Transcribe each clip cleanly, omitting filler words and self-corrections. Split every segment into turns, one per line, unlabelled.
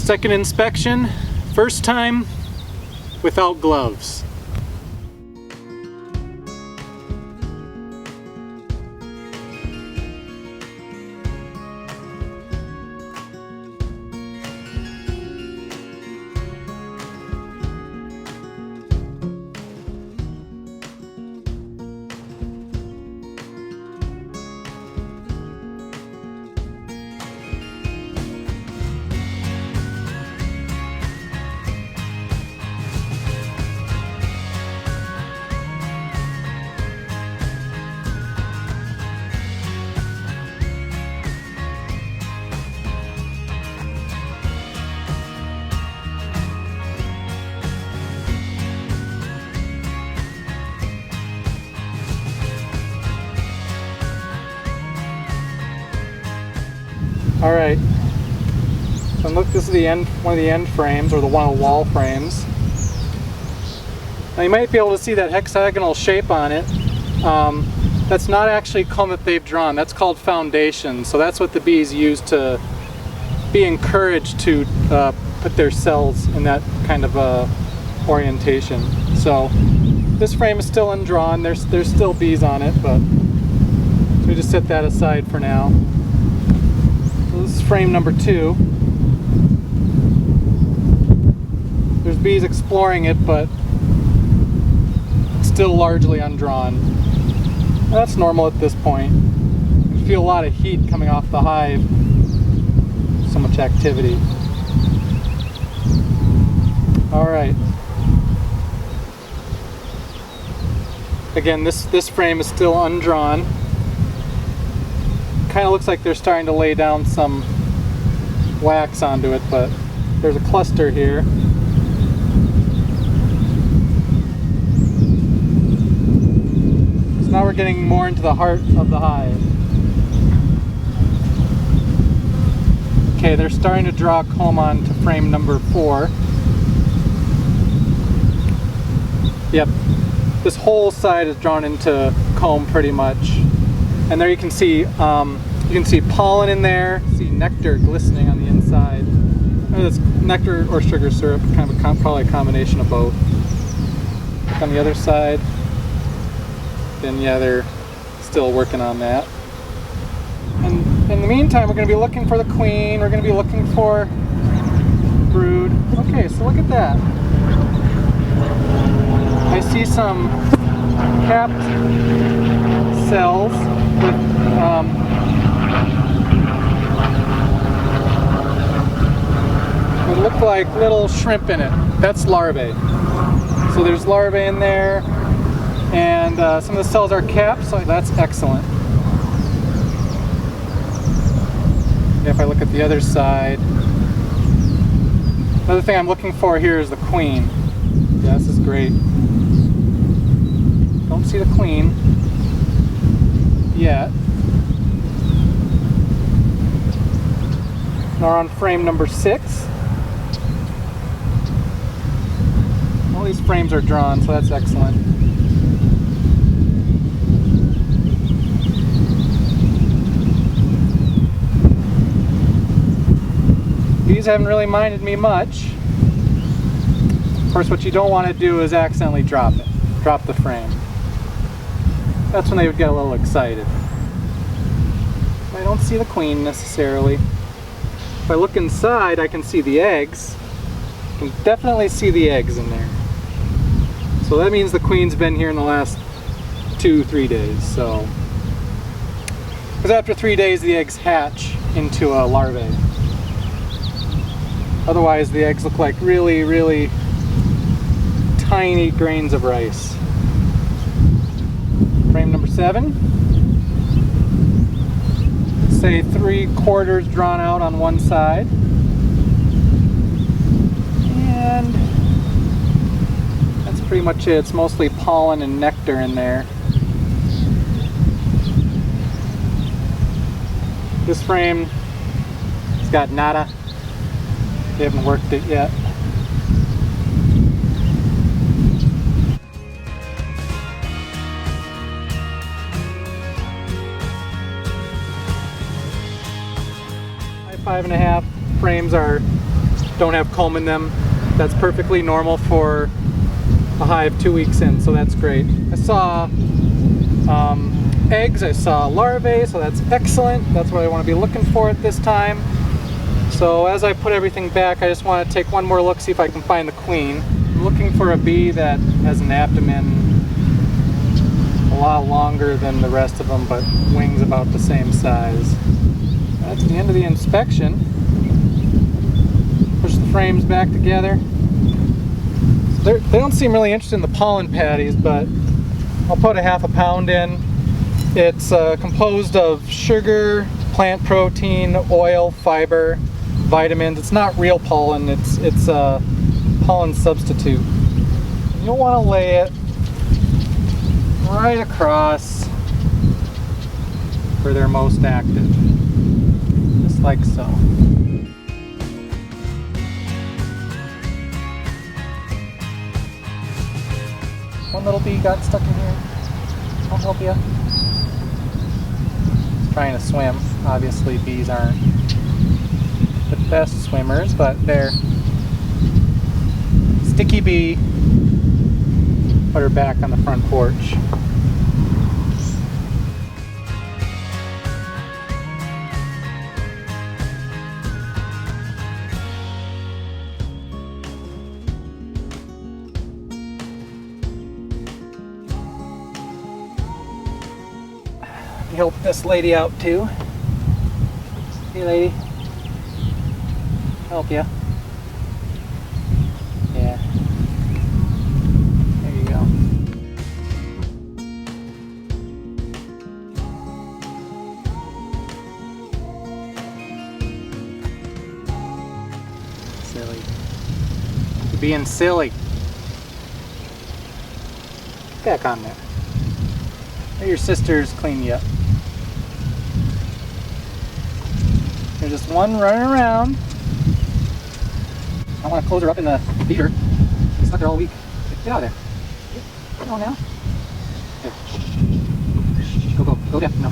Second inspection, first time without gloves. All right, so look, this is the end, one of the end frames, or one of the wall frames. Now you might be able to see that hexagonal shape on it. That's not actually comb that they've drawn, that's called foundation. So that's what the bees use to be encouraged to put their cells in that kind of orientation. So this frame is still undrawn, there's still bees on it, but we just set that aside for now. This is frame number 2. There's bees exploring it, but it's still largely undrawn. That's normal at this point. You feel a lot of heat coming off the hive. So much activity. Alright. Again, this frame is still undrawn. Kind of looks like they're starting to lay down some wax onto it, but there's a cluster here. So now we're getting more into the heart of the hive. Okay, they're starting to draw comb onto frame number 4. Yep, this whole side is drawn into comb pretty much. And there you can see pollen in there, see nectar glistening on the inside. It's nectar or sugar syrup, kind of probably a combination of both. Look on the other side, then yeah, they're still working on that. And in the meantime, we're going to be looking for the queen, we're going to be looking for brood. Okay, so look at that. I see some capped cells with what look like little shrimp in it. That's larvae. So there's larvae in there, and some of the cells are capped, so that's excellent. And if I look at the other side, another thing I'm looking for here is the queen. Yeah, this is great. Don't see the queen yet. Now we're on frame number 6. All these frames are drawn, so that's excellent. Bees haven't really minded me much. Of course, what you don't want to do is accidentally drop the frame. That's when they would get a little excited. I don't see the queen necessarily. If I look inside, I can see the eggs. I can definitely see the eggs in there. So that means the queen's been here in the last 2-3 days. So, because after 3 days, the eggs hatch into a larvae. Otherwise, the eggs look like really, really tiny grains of rice. Frame number 7. Say 3/4 drawn out on one side. And that's pretty much it. It's mostly pollen and nectar in there. This frame has got nada. They haven't worked it yet. My 5.5 frames are don't have comb in them. That's perfectly normal for a hive 2 weeks in, so that's great. I saw eggs, I saw larvae, so that's excellent. That's what I want to be looking for at this time. So as I put everything back, I just want to take one more look, see if I can find the queen. I'm looking for a bee that has an abdomen a lot longer than the rest of them, but wings about the same size. That's the end of the inspection. Push the frames back together. So they don't seem really interested in the pollen patties, but I'll put a ½ pound in. It's composed of sugar, plant protein, oil, fiber, vitamins. It's not real pollen, it's a pollen substitute. You'll want to lay it right across where they're most active, just like so. One little bee got stuck in here. I'll help you. Trying to swim. Obviously bees aren't the best swimmers, but they're sticky bee. Put her back on the front porch. Help this lady out too. Hey lady, help ya. Yeah. There you go. Silly. You're being silly. Back on there. Let your sisters clean you up. There's just one running around. I want to close her up in the feeder. She's stuck there all week. Get out of there. Come on now. Here. Go down. No.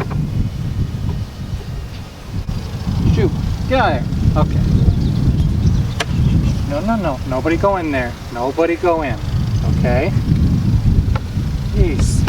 Shoot. Get out of there. Okay. No. Nobody go in there. Nobody go in. Okay? Jeez.